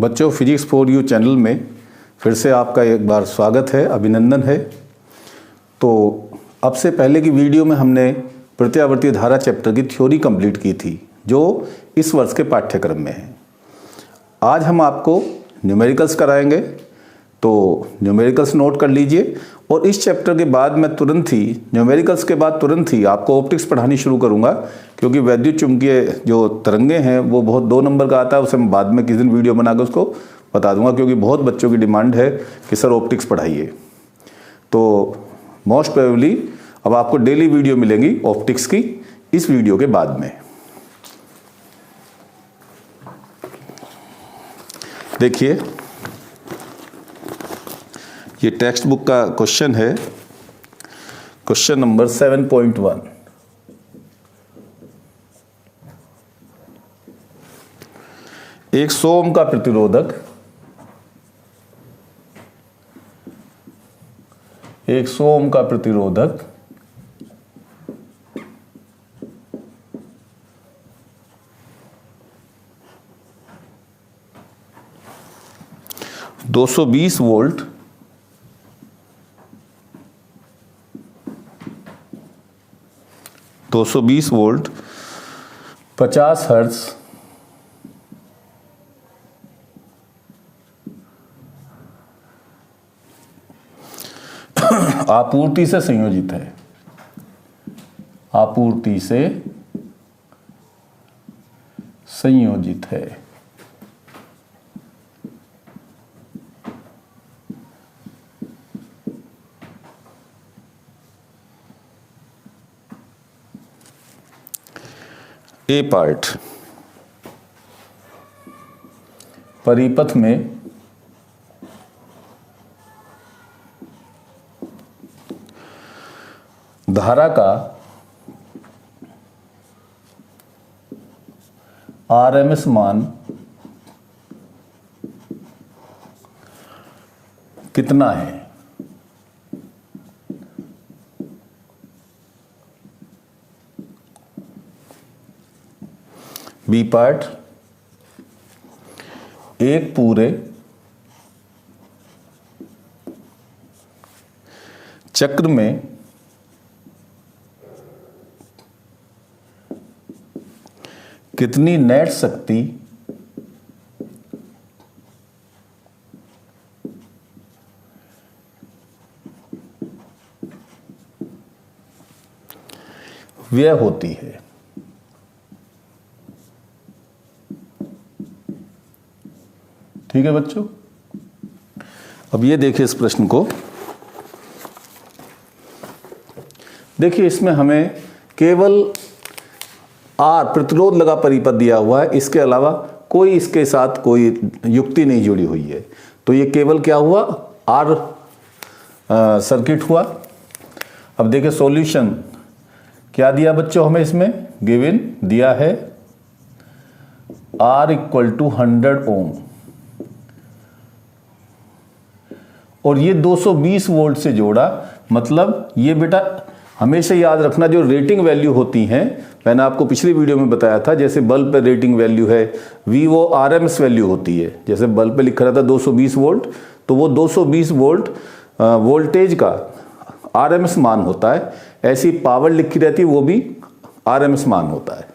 बच्चों, physics for you channel में फिर से आपका एक बार स्वागत है, अभिनंदन है। तो अब से पहले की वीडियो में हमने प्रत्यावर्ती धारा चैप्टर की थ्योरी कंप्लीट की थी, जो इस वर्ष के पाठ्यक्रम में है। आज हम आपको न्यूमेरिकल्स कराएंगे, तो न्यूमेरिकल्स नोट कर लीजिए। और इस चैप्टर के बाद मैं तुरंत ही न्यूमेरिकल्स के बाद तुरंत ही आपको ऑप्टिक्स पढ़ानी शुरू करूंगा, क्योंकि वैद्युत चुंबकीय जो तरंगे हैं वो बहुत 2 नंबर का आता है। उसे मैं बाद में किसी दिन वीडियो बनाकर उसको बता दूंगा, क्योंकि बहुत बच्चों की डिमांड है कि सर ऑप्टिक्स पढ़ाइए। तो मोस्ट प्रोबेबली अब आपको डेली वीडियो मिलेंगी ऑप्टिक्स की इस वीडियो के बाद में। देखिए, ये टेक्स्ट बुक का क्वेश्चन है, क्वेश्चन नंबर 7.1। एक 100 ओम का प्रतिरोधक 100 ओम का प्रतिरोधक 220 वोल्ट 50 हर्ट्ज आपूर्ति से संयोजित है। आपूर्ति से संयोजित है। ए पार्ट, परिपथ में धारा का आरएमएस मान कितना है? बी पार्ट, एक पूरे चक्र में कितनी नेट शक्ति व्यय होती है? ठीक है बच्चों, अब ये देखिए इस प्रश्न को। देखिए, इसमें हमें केवल आर प्रतिरोध लगा परिपथ दिया हुआ है, इसके अलावा कोई इसके साथ कोई युक्ति नहीं जुड़ी हुई है। तो ये केवल क्या हुआ? आर सर्किट हुआ। अब देखिए सॉल्यूशन क्या दिया बच्चों हमें, इसमें गिवन दिया है R = 100 ओम, और ये 220 वोल्ट से जोड़ा। मतलब ये बेटा हमेशा याद रखना, जो रेटिंग वैल्यू होती हैं, मैंने आपको पिछली वीडियो में बताया था, जैसे बल्ब पे रेटिंग वैल्यू है V, वो आरएमएस वैल्यू होती है। जैसे बल्ब पे लिखा रहता है 220 वोल्ट, तो वो 220 वोल्ट वोल्टेज का आरएमएस मान होता है। ऐसी पावर लिखी रहती है, वो भी आरएमएस मान होता है।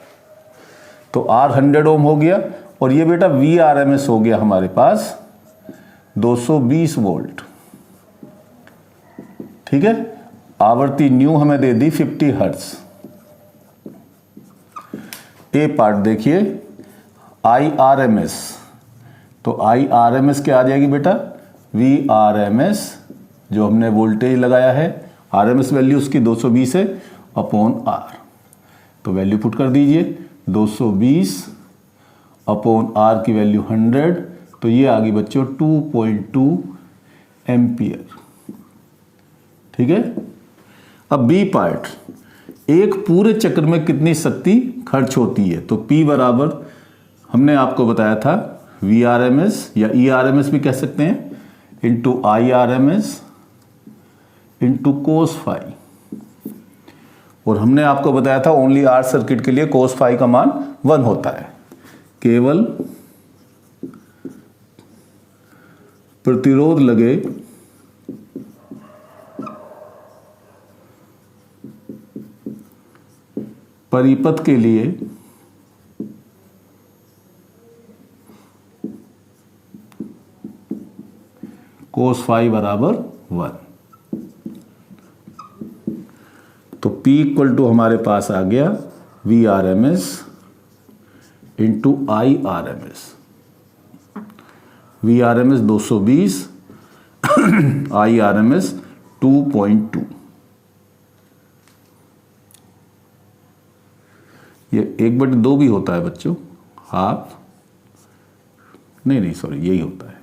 तो R 100 ओम हो गया, और ये बेटा V आरएमएस हो गया हमारे पास 220 वोल्ट। ठीक है, आवर्ती न्यू हमें दे दी 50 हर्ट्ज। ए पार्ट देखिए, IRMS, तो IRMS क्या आ जाएगी बेटा? VRMS, जो हमने वोल्टेज लगाया है, RMS वैल्यू उसकी 220 है अपॉन R। तो वैल्यू पुट कर दीजिए, 220 अपॉन R की वैल्यू 100, तो ये आ गई बच्चों 2.2 एम्पियर। ठीक है, अब बी पार्ट, एक पूरे चक्र में कितनी शक्ति खर्च होती है? तो P बराबर हमने आपको बताया था VRMS या ERMS भी कह सकते हैं, into IRMS into cos phi. और हमने आपको बताया था ओनली आर सर्किट के लिए कोस फाई का मान 1 होता है। केवल प्रतिरोध लगे परिपथ के लिए cos फाई बराबर 1। तो P इक्वल टू हमारे पास आ गया V R M S into I R M S. V R M S 220, I R M S 2.2। ये 1/2 भी होता है बच्चों, हाफ नहीं सॉरी यही होता है।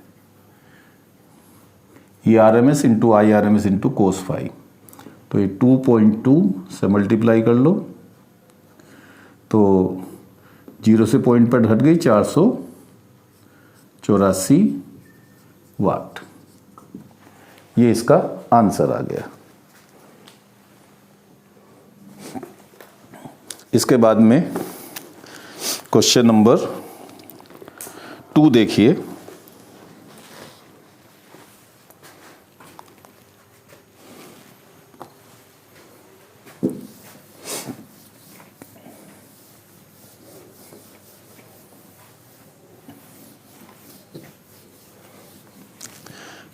ये R M S into I R M S into cos phi. तो ये 2.2 से मल्टीप्लाई कर लो तो 0 से पॉइंट पर हट गई 484 वाट। ये इसका आंसर आ गया। इसके बाद में क्वेश्चन नंबर 2 देखिए।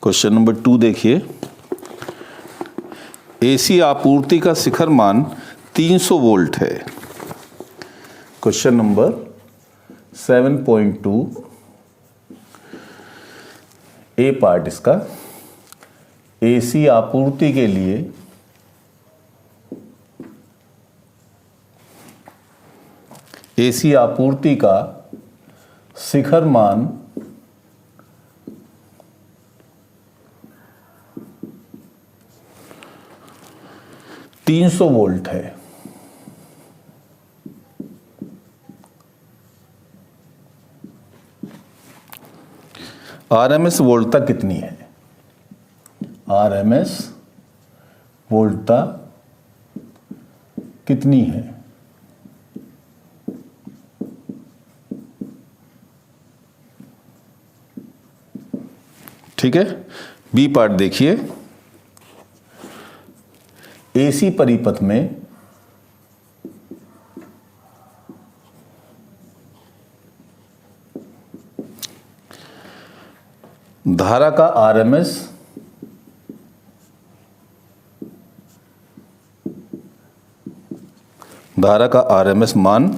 क्वेश्चन नंबर 2 देखिए। एसी आपूर्ति का शिखर मान 300 वोल्ट है। क्वेश्चन नंबर 7.2 ए पार्ट इसका। एसी आपूर्ति के लिए एसी आपूर्ति का शिखर मान 300 वोल्ट है। आरएमएस वोल्टता कितनी है? आरएमएस वोल्टता कितनी है? ठीक है। बी पार्ट देखिए। एसी परिपथ में धारा का आरएमएस मान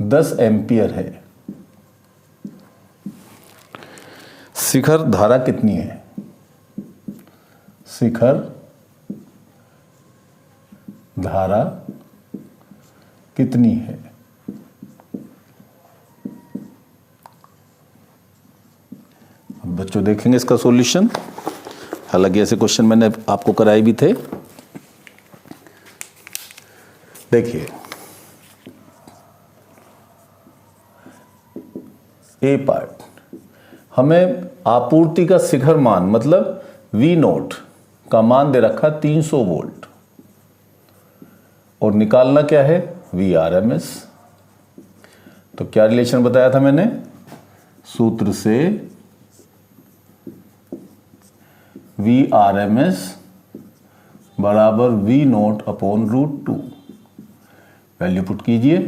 10 एम्पियर है। शिखर धारा कितनी है? शिखर धारा कितनी है? अब बच्चों देखेंगे इसका सॉल्यूशन। हालांकि ऐसे क्वेश्चन मैंने आपको कराए भी थे। देखिए ए पार्ट, हमें आपूर्ति का शिखर मान मतलब वी नोट का मान दे रखा 300 वोल्ट और निकालना क्या है? V R M S. तो क्या रिलेशन बताया था मैंने? सूत्र से वी आर एम एस बराबर V naught upon √2। Value put कीजिए।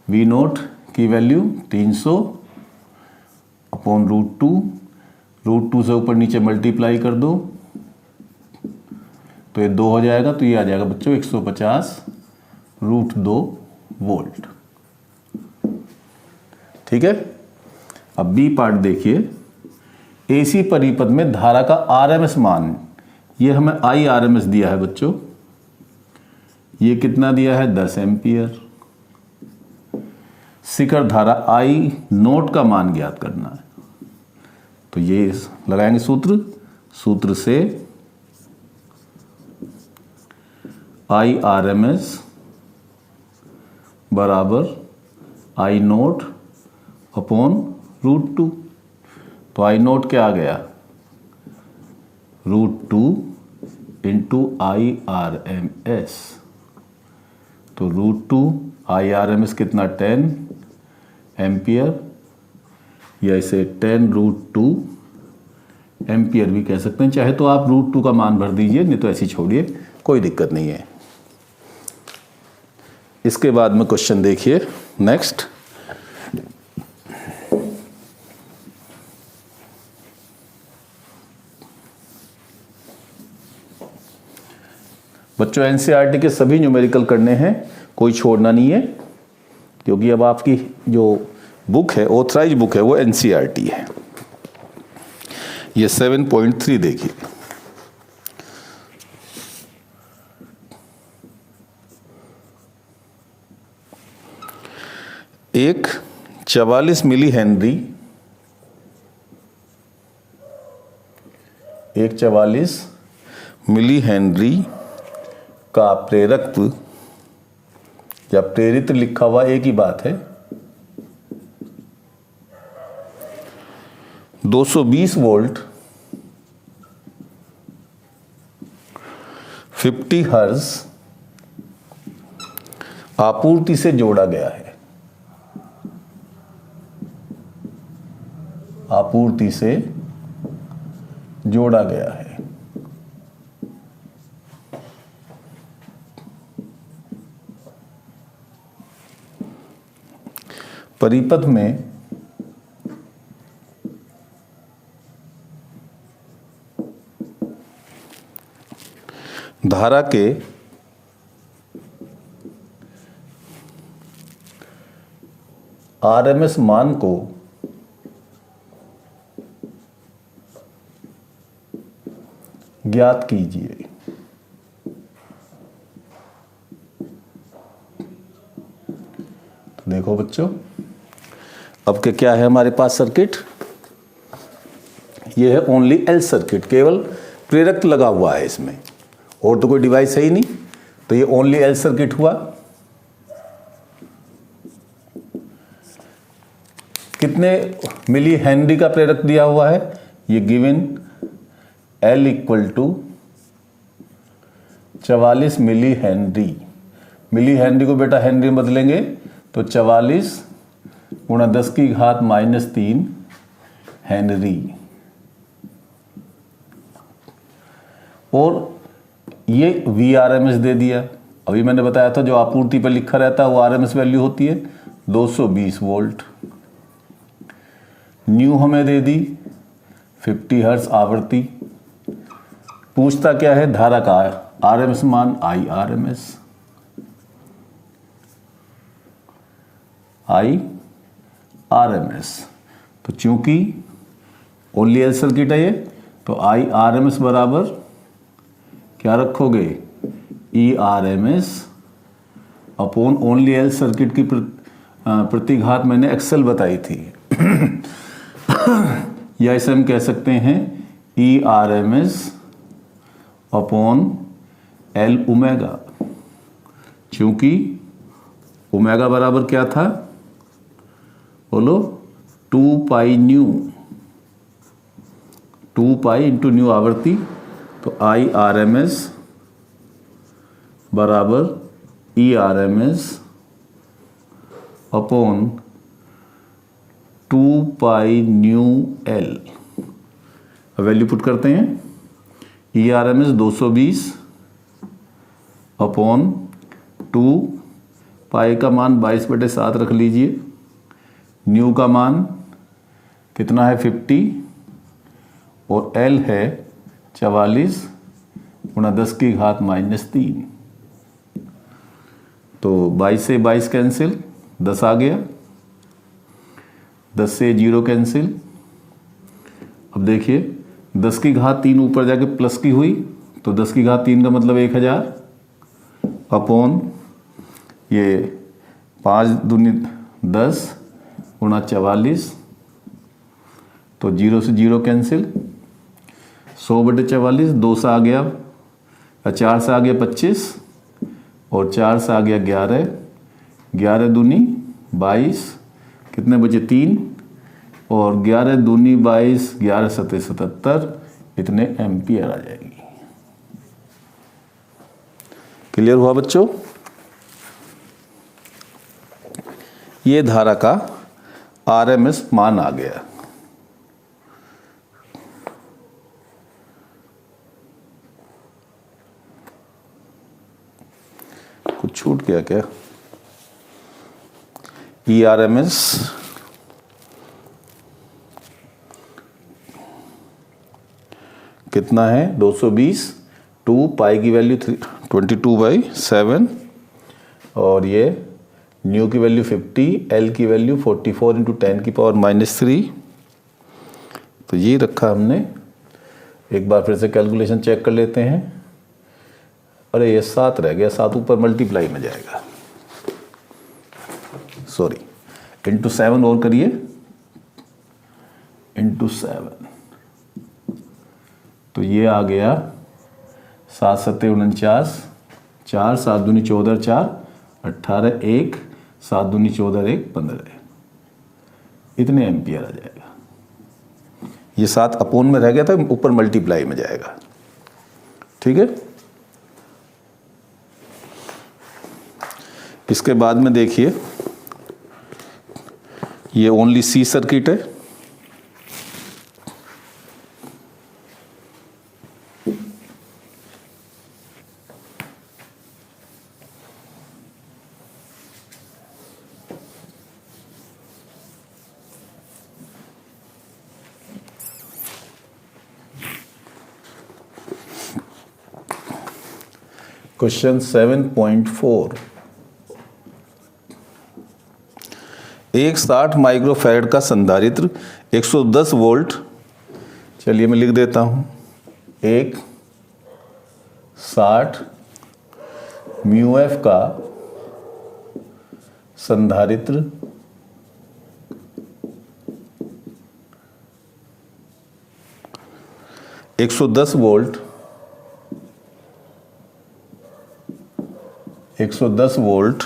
वी नोट की वैल्यू 300 अपॉन √2। √2 से ऊपर नीचे मल्टीप्लाई कर दो तो ये 2 हो जाएगा। तो ये आ जाएगा बच्चों 150 √2 वोल्ट। ठीक है। अब बी पार्ट देखिए। एसी परिपथ में धारा का आरएमएस मान, ये हमें आई आरएमएस दिया है बच्चों। ये कितना दिया है? 10 एम्पियर। शिखर धारा आई नोट का मान ज्ञात करना है। तो ये लगाएंगे सूत्र से आई आर एम एस बराबर आई नोट अपॉन √2। तो आई नोट क्या आ गया? √2 into I R M S. तो √2 आई आर एम एस कितना? 10 एम्पियर। या इसे 10√2 एम्पियर भी कह सकते हैं। चाहे तो आप √2 का मान भर दीजिए, नहीं तो ऐसी छोड़िए, कोई दिक्कत नहीं है। इसके बाद में क्वेश्चन देखिए नेक्स्ट। बच्चों एनसीईआरटी के सभी न्यूमेरिकल करने हैं, कोई छोड़ना नहीं है, क्योंकि अब आपकी जो बुक है, ऑथराइज बुक है, वो एनसीईआरटी है। ये 7.3 देखिए। एक 44 मिली हेनरी, एक 44 मिली हेनरी का प्रेरकत्व या प्रेरित लिखा हुआ एक ही बात है, 220 वोल्ट 50 हर्ट्ज आपूर्ति से जोड़ा गया है, आपूर्ति से जोड़ा गया है। परिपथ में धारा के आरएमएस मान को ज्ञात कीजिए। तो देखो बच्चों, अब के क्या है हमारे पास सर्किट, ये है ओनली एल सर्किट, केवल प्रेरक लगा हुआ है इसमें, और तो कोई डिवाइस है ही नहीं, तो ये ओनली एल सर्किट हुआ। कितने मिली हेनरी का प्रेरक दिया हुआ है, ये given L equal to 44 milli henry. Milli henry को बेटा हेनरी में बदलेंगे तो 44 गुणा 10 की घात -3 हेनरी। और ये VRMS दे दिया। अभी मैंने बताया था जो आपूर्ति पर लिखा रहता है वो RMS वैल्यू होती है 220 वोल्ट। न्यू हमें दे दी 50 हर्ट्ज आवृत्ति। पूछता क्या है, धारा का RMS मान IRMS। तो चूंकि ओनली एल सर्किट है ये, तो IRMS बराबर क्या रखोगे, ERMS upon only L circuit की प्रतिघात मैंने एक्सेल बताई थी या इसे हम कह सकते हैं ERMS अपॉन एल ओमेगा। चूंकि ओमेगा बराबर क्या था, बोलो 2 pi nu, 2 pi into new आवृत्ति, तो IRMS बराबर ERMS upon 2 pi nu L. Value put करते हैं, ERMS 220 अपॉन 2 पाई का मान 22/7 रख लीजिए, न्यू का मान कितना है 50 और एल है 44 गुणा 10 की घात -3। तो 22 से 22 कैंसिल, 10 आ गया, 10 से 0 कैंसिल। अब देखिए 10 की घात 3 ऊपर जाके प्लस की हुई, तो 10 की घात 3 का मतलब 1000 अपॉन ये 5 दूनी 10 गुणा 44, तो 0 से 0 कैंसिल, 100/44, 2 से आ गया, 4 से आ गया 25 और 4 से आ गया 11, 11 दूनी 22, कितने बचे 3 और 11 दूनी 22, 11 सत्ते 77, इतने एम्पियर आ जाएगी। क्लियर हुआ बच्चों? ये धारा का RMS मान आ गया। कुछ छूट गया क्या? ERMS कितना है? 220, 2 पाई की वैल्यू 22/7 और ये न्यू की वैल्यू 50, एल की वैल्यू 44 × 10⁻³ तो ये रखा हमने। एक बार फिर से कैलकुलेशन चेक कर लेते हैं। अरे ये 7 रह गया, 7 ऊपर मल्टीप्लाई में जाएगा, सॉरी, × 7 और करिए, × 7 तो ये आ गया 7 × 7 = 49, 4 7 दूनी 14, 4 18, 1 7 दूनी 14, 1 15, इतने एम्पियर आ जाएगा। ये 7 अपोन में रह गया था, ऊपर मल्टीप्लाई में जाएगा। ठीक है, इसके बाद में देखिए ये ओनली सी सर्किट है। क्वेश्चन 7.4, एक 60 माइक्रोफैरड का संधारित्र 110 वोल्ट, चलिए मैं लिख देता हूं, एक 60 μF का संधारित्र 110 वोल्ट 110 वोल्ट,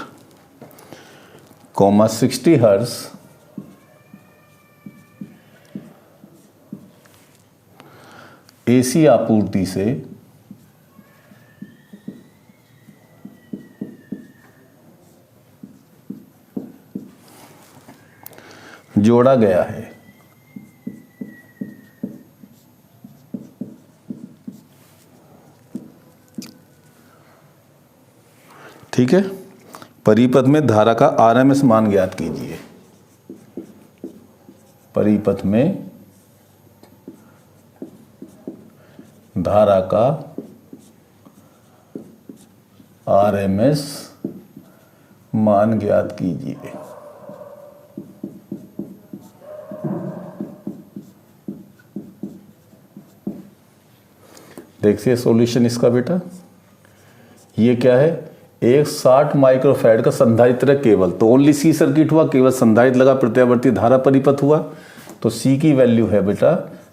60 हर्ट्ज एसी आपूर्ति से जोड़ा गया है। ठीक है, परिपथ में धारा का आरएमएस मान ज्ञात कीजिए। परिपथ में धारा का आरएमएस मान ज्ञात कीजिए। देखिए सॉल्यूशन इसका बेटा, ये क्या है, एक 60 माइक्रोफैरड का संधारित्र केवल, तो ओनली सी सर्किट हुआ, केवल संधारित्र लगा, प्रत्यावर्ती धारा परिपथ हुआ, तो सी की वैल्यू है बेटा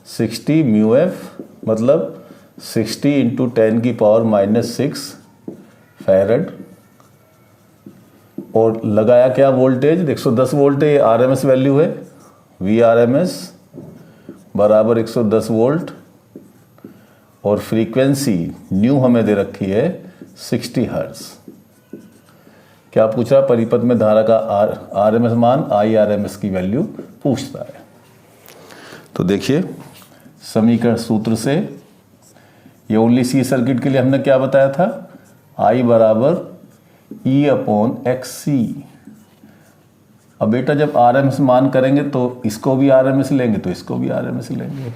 60 μF, मतलब 60 × 10⁻⁻6 फैरड, और लगाया क्या वोल्टेज, 110 वोल्ट है, ये आरएमएस वैल्यू है, VRMS बराबर 110 वोल्ट, और फ्रीक्वेंसी न्यू हमें दे रखी है 60 हर्ट्ज। क्या पूछ रहा, परिपथ में धारा का आरएमएस मान, IRMS की वैल्यू पूछता है। तो देखिए समीकरण सूत्र से, ये ओनली सी सर्किट के लिए हमने क्या बताया था, I बराबर E/XC। अब बेटा जब RMS मान करेंगे तो इसको भी RMS लेंगे, तो इसको भी RMS लेंगे।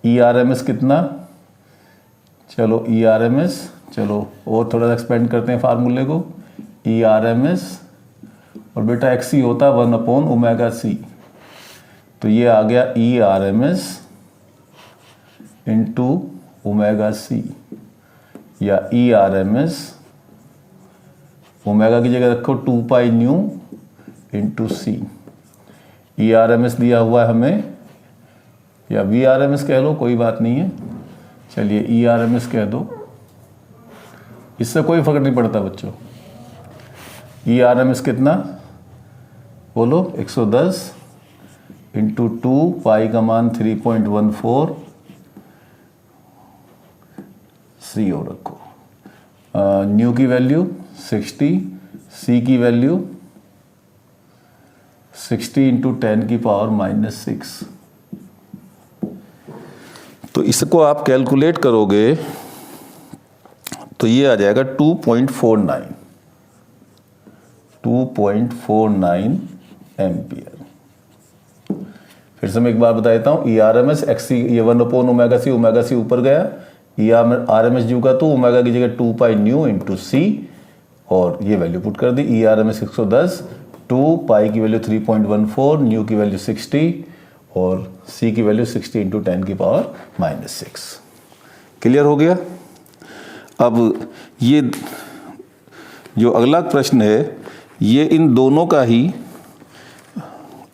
ERMS कितना, चलो ERMS, चलो और थोड़ा सा एक्सपेंड करते हैं फार्मूले को, ERMS और बेटा XC होता है 1/ωc, तो ये आ गया ERMS × ωc, या ERMS, ओमेगा की जगह रखो 2π न्यू × c। ERMS दिया हुआ है हमें, या VRMS कह लो, कोई बात नहीं है, चलिए ERMS कह दो, इससे कोई फर्क नहीं पड़ता बच्चों। ERMS कितना बोलो, 110 × 2, पाई का मान 3.14, C और रखो, न्यू की वैल्यू 60, C की वैल्यू 60 × 10⁻⁻6। तो इसको आप कैलकुलेट करोगे तो ये आ जाएगा 2.49। 2.49 एम्पियर। फिर से मैं एक बार बता देता हूँ, E R M S X C ये 1/ओमेगा सी ऊपर गया, ई आर एम एस जू का तो ओमेगा की जगह 2 पाई न्यू इंटू सी, और ये वैल्यू पुट कर दी। ई आर एम एस 110, 2 पाई की वैल्यू 3.14, न्यू की वैल्यू 60 और सी की वैल्यू 60 इंटू 10 की पावर -6। क्लियर हो गया। अब ये जो अगला प्रश्न है ये इन दोनों का ही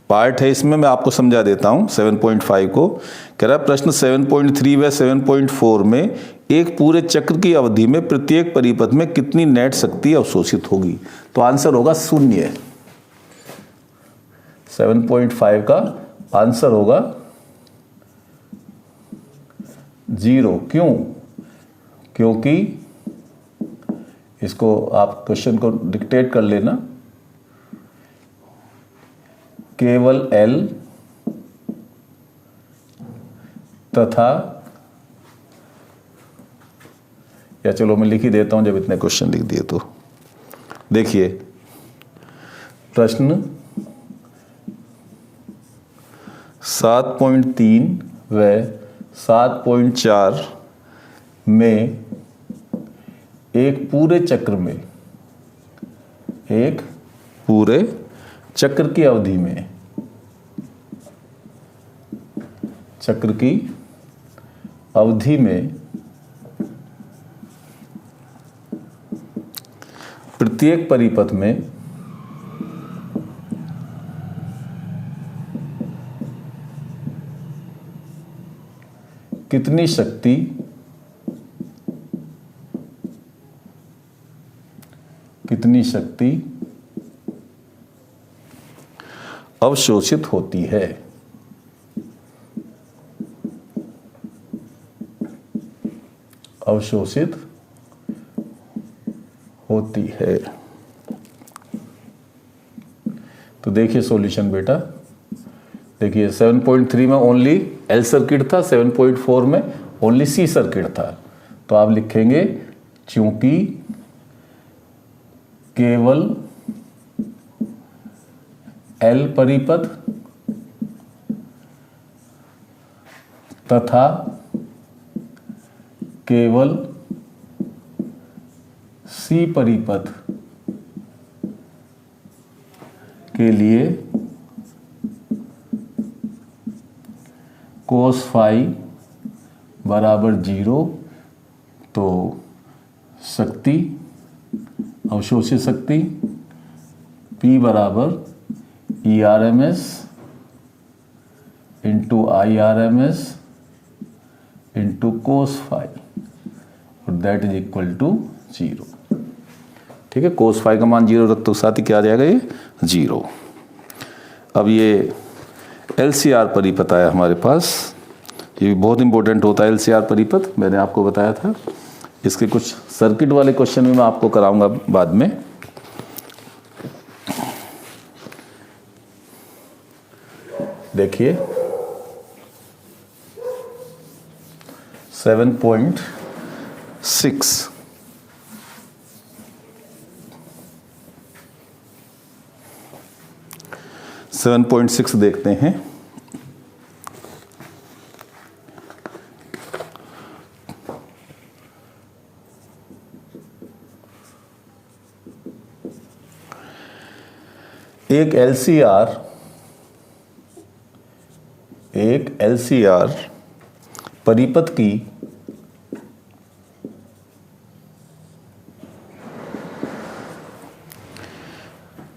पार्ट है, इसमें मैं आपको समझा देता हूं। 7.5 को कह रहा है प्रश्न 7.3 व 7.4 में एक पूरे चक्र की अवधि में प्रत्येक परिपथ में कितनी नेट शक्ति अवशोषित होगी। तो आंसर होगा 0। 7.5 का आंसर होगा 0। क्यों? क्योंकि इसको आप क्वेश्चन को डिक्टेट कर लेना, केवल L तथा, या चलो मैं लिख ही देता हूं जब इतने क्वेश्चन लिख दिए तो। देखिए प्रश्न 7.3 व 7.4 में एक पूरे चक्र की अवधि में प्रत्येक परिपथ में कितनी शक्ति अवशोषित होती है। तो देखिए सॉल्यूशन बेटा, देखिए 7.3 में ओनली एल सर्किट था, 7.4 में ओनली सी सर्किट था। तो आप लिखेंगे चूंकि केवल एल परिपथ तथा केवल सी परिपथ के लिए कोस फाई बराबर 0, तो शक्ति अवशोषित शक्ति P बराबर E R M S into I R M S into cos phi और दैट इज इक्वल टू 0। ठीक है, कोस फाई का मान 0 रख तो साथ ही क्या आ जाएगा, ये 0। अब ये LCR परिपथ आया हमारे पास, ये भी बहुत इंपॉर्टेंट होता है LCR परिपथ, मैंने आपको बताया था। इसके कुछ सर्किट वाले क्वेश्चन भी मैं आपको कराऊंगा बाद में। देखिए 7.6 7.6 देखते हैं। एक LCR परिपथ की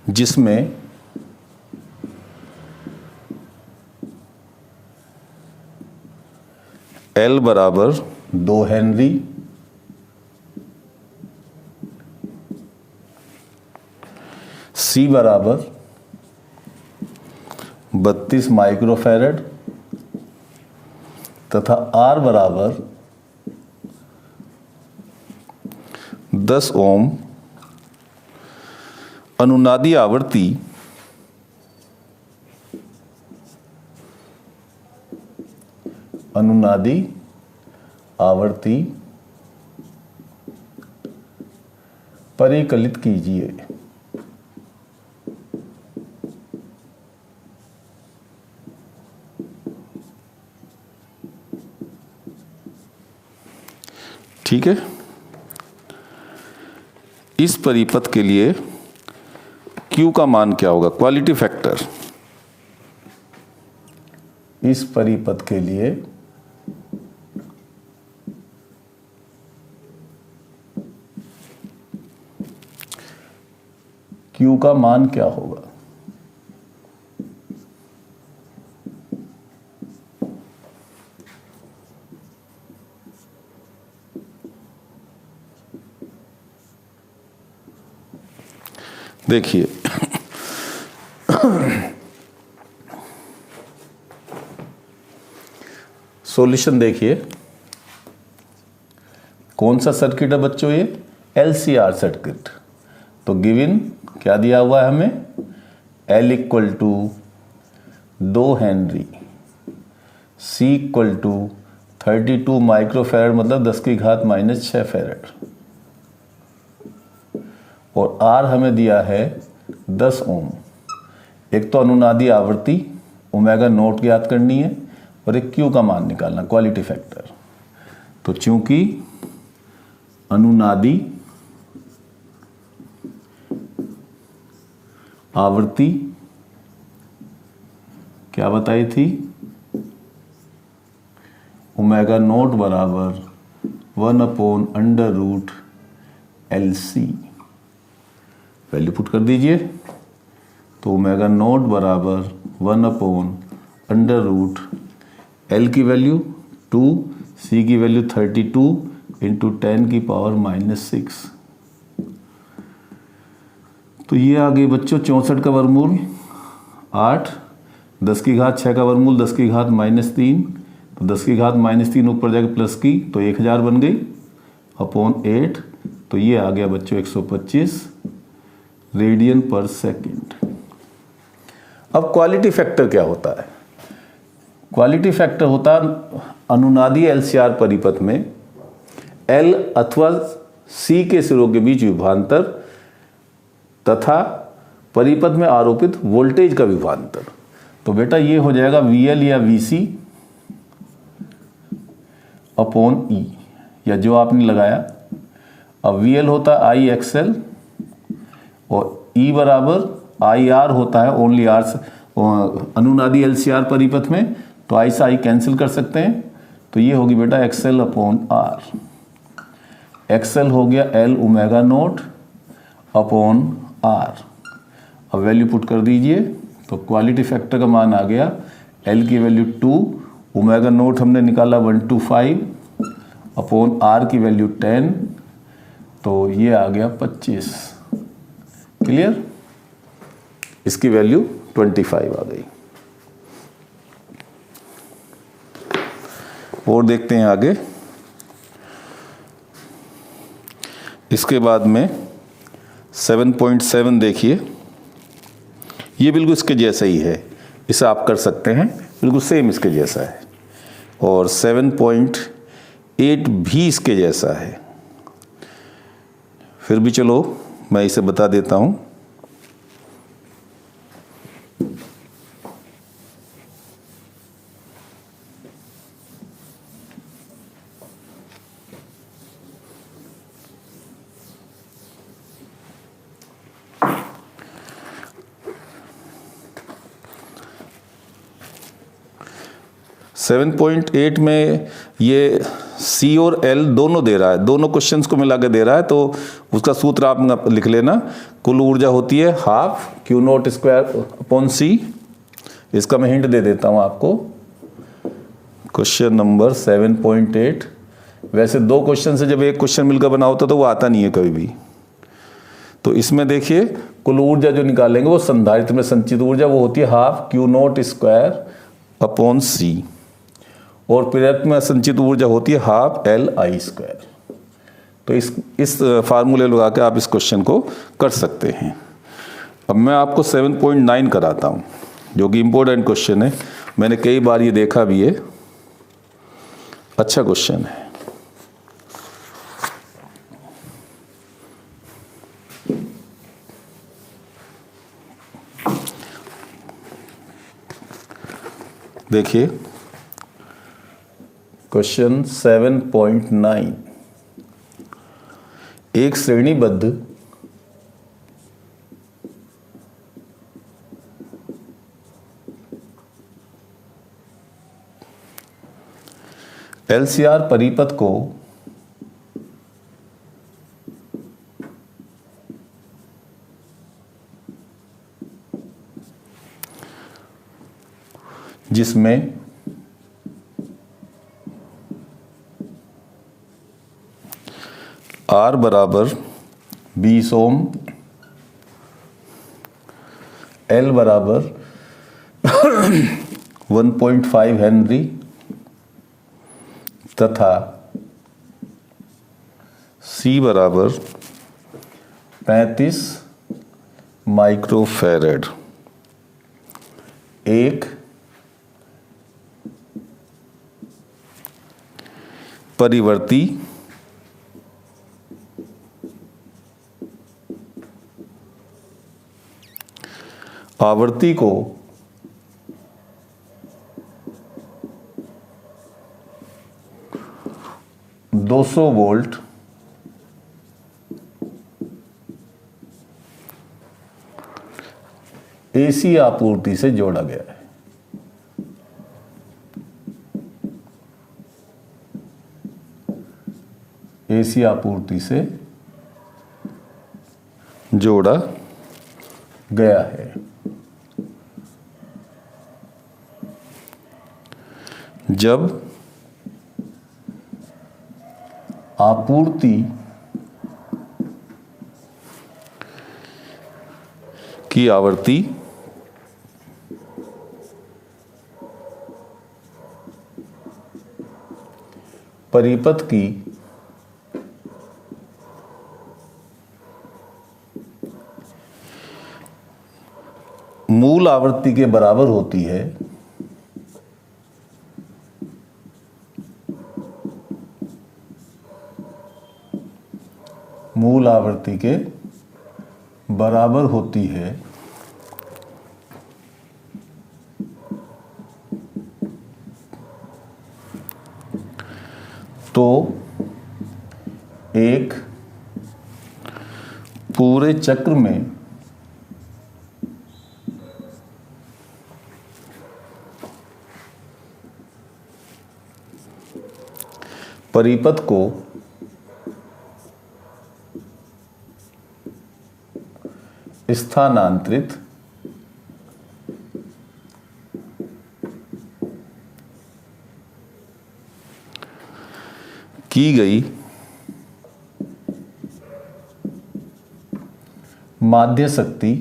जिसमें L बराबर 2 हेनरी, C बराबर 32 माइक्रोफैरड तथा R बराबर 10 ओम अनुनादी आवर्ती परिकलित कीजिए। ठीक है। इस परिपथ के लिए Q का मान क्या होगा, क्वालिटी फैक्टर। इस परिपथ के लिए Q का मान क्या होगा। देखिए सॉल्यूशन देखिए, कौन सा सर्किट है बच्चों, ये LCR सर्किट। तो गिवन क्या दिया हुआ है हमें, L equal to 2 henry, C equal to 32 microfarad मतलब 10⁻⁻6 फेरेड, और R हमें दिया है 10 ओम। एक तो अनुनादी आवृत्ति ओमेगा नोट ज्ञात करनी है और एक Q का मान निकालना, क्वालिटी फैक्टर। तो चूंकि अनुनादी आवृत्ति क्या बताई थी, ओमेगा नोट बराबर 1/√LC, वैल्यू पुट कर दीजिए। तो ओमेगा नोट बराबर 1/√L की वैल्यू 2, C की वैल्यू 32 इंटू 10⁻⁻6। तो ये आ गई बच्चों 64 का वर्गमूल 8, 10⁻6 का वर्गमूल 10⁻−3, तो 10⁻−3 ऊपर जाके प्लस की तो 1000 बन गई अपॉन 8। तो ये आ गया बच्चों 125 रेडियन पर सेकेंड। अब क्वालिटी फैक्टर क्या होता है, क्वालिटी फैक्टर होता है अनुनादी LCR परिपथ में L अथवा C के सिरों के बीच विभवांतर तथा परिपथ में आरोपित वोल्टेज का विभवांतर। तो बेटा ये हो जाएगा VL या VC अपॉन E, या जो आपने लगाया। अब VL होता है IXL और E बराबर IR होता है ओनली R, अनुनादी LCR परिपथ में तो I से I कैंसिल कर सकते हैं। तो ये होगी बेटा XL अपॉन R। XL हो गया L omega naught upon R। अब वैल्यू पुट कर दीजिए तो क्वालिटी फैक्टर का मान आ गया, L की वैल्यू 2, ओमेगा नोट हमने निकाला 125 अपॉन R की वैल्यू 10, तो ये आ गया 25। क्लियर, इसकी वैल्यू 25 आ गई। और देखते हैं आगे। इसके बाद में 7.7 देखिए, ये बिल्कुल इसके जैसा ही है, इसे आप कर सकते हैं, बिल्कुल सेम इसके जैसा है। और 7.8 भी इसके जैसा है। फिर भी चलो मैं इसे बता देता हूं। सेवन 7.8 में ये C और L दोनों दे रहा है, दोनों क्वेश्चंस को मिला के दे रहा है। तो उसका सूत्र आप लिख लेना, कुल ऊर्जा होती है half Q0 square upon C। इसका मैं हिंट दे देता हूं आपको, क्वेश्चन नंबर 7.8। वैसे दो क्वेश्चन से जब एक क्वेश्चन मिलकर बना होता तो वो आता नहीं है कभी भी। तो इसमें देखिए कुल ऊर्जा जो निकालेंगे वो संधारित्र में संचित ऊर्जा वो होती है half Q0 square upon C, और प्रेरक में संचित ऊर्जा होती है हाफ LI स्क्वायर। तो इस फार्मूले लगा के आप इस क्वेश्चन को कर सकते हैं। अब मैं आपको 7.9 कराता हूं, जो कि इंपॉर्टेंट क्वेश्चन है, मैंने कई बार ये देखा भी है, अच्छा क्वेश्चन है। देखिए क्वेश्चन 7.9, एक श्रेणीबद्ध LCR परिपथ को जिसमें R बराबर 20 ओम, L बराबर 1.5 हेनरी तथा C बराबर 35 माइक्रोफैरड एक परिवर्ती आवर्ती को दो सौ वोल्ट AC आपूर्ति से जोड़ा गया है। AC आपूर्ति से जोड़ा गया है। जब आपूर्ति की आवृत्ति परिपथ की मूल आवृत्ति के बराबर होती है, मूल आवृत्ति के बराबर होती है, तो एक पूरे चक्र में परिपथ को स्थानांतरित की गई माध्य शक्ति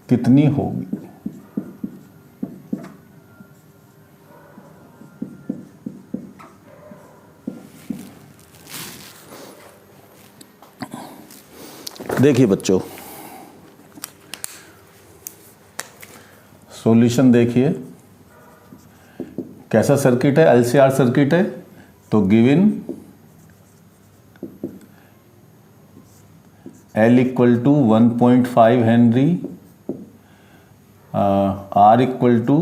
कितनी होगी। देखिए बच्चों, सॉल्यूशन देखिए कैसा सर्किट है, LCR सर्किट है। तो given L equal to 1.5 henry, R equal to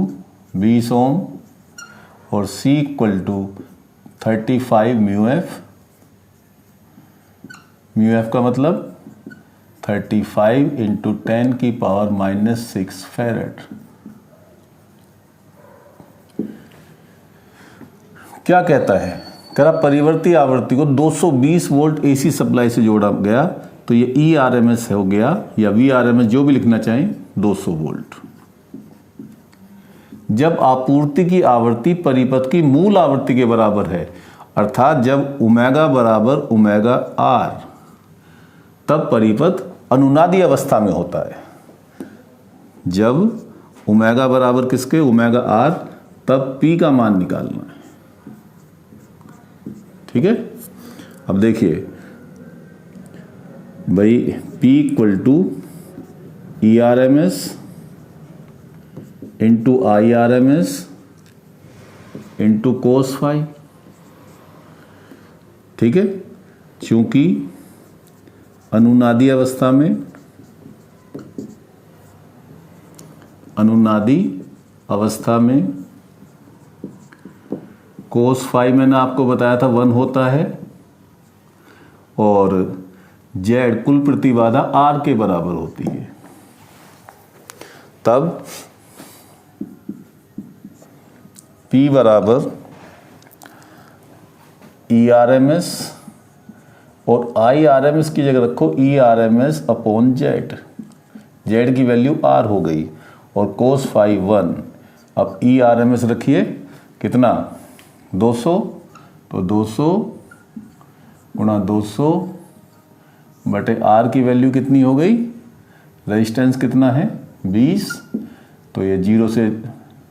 20 ohm और C equal to 35 mu F का मतलब 35 इंटू 10 की पावर -6 फैरेड। क्या कहता है, कह रहा परिवर्ती आवृत्ति को 220 वोल्ट AC सप्लाई से जोड़ा गया, तो ये ERMS हो गया या VRMS जो भी लिखना चाहें 200 वोल्ट। जब आपूर्ति की आवृत्ति परिपथ की मूल आवृत्ति के बराबर है, अर्थात जब ओमेगा बराबर ओमेगा R, तब परिपथ अनुनादी अवस्था में होता है। जब ओमेगा बराबर किसके, ओमेगा R, तब P का मान निकालना है। ठीक है, अब देखिए भाई P equal to ERMS into IRMS into cos phi. ठीक है, क्योंकि अनुनादी अवस्था में कोस फाई मैंने आपको बताया था 1 होता है, और जेड कुल प्रतिबाधा आर के बराबर होती है। तब P बराबर ERMS और IRMS की जगह रखो ERMS अपॉन जेड। जेड की वैल्यू R हो गई और कोस फाई 1। अब ERMS रखिए कितना 200, तो 200 गुणा 200 बटे R की वैल्यू कितनी हो गई, रेजिस्टेंस कितना है 20, तो ये 0 से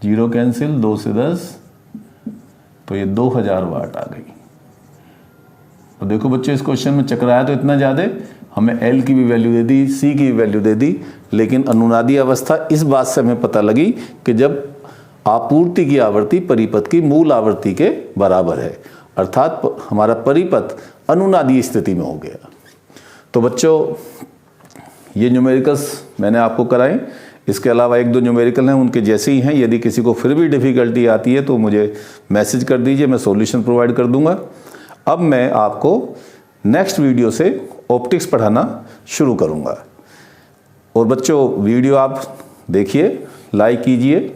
0 कैंसिल, 2 से 10, तो ये 2000 वाट आ गई। तो देखो बच्चों इस क्वेश्चन में चकराया तो इतना ज़्यादा, हमें L की भी वैल्यू दे दी, C की भी वैल्यू दे दी, लेकिन अनुनादी अवस्था इस बात से हमें पता लगी कि जब आपूर्ति की आवृत्ति परिपथ की मूल आवृत्ति के बराबर है, अर्थात हमारा परिपथ अनुनादी स्थिति में हो गया। तो बच्चों ये न्यूमेरिकल्स मैंने आपको कराए, इसके अलावा 1-2 न्यूमेरिकल हैं उनके जैसे ही हैं। यदि किसी को फिर भी डिफ़िकल्टी आती है तो मुझे मैसेज कर दीजिए, मैं सॉल्यूशन प्रोवाइड कर दूंगा। अब मैं आपको नेक्स्ट वीडियो से ऑप्टिक्स पढ़ाना शुरू करूंगा। और बच्चों वीडियो आप देखिए, लाइक कीजिए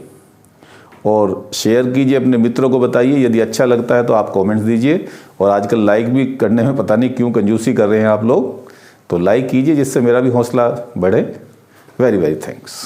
और शेयर कीजिए, अपने मित्रों को बताइए। यदि अच्छा लगता है तो आप कमेंट्स दीजिए, और आजकल लाइक भी करने में पता नहीं क्यों कंजूसी कर रहे हैं आप लोग, तो लाइक कीजिए जिससे मेरा भी हौसला बढ़े। Very very thanks.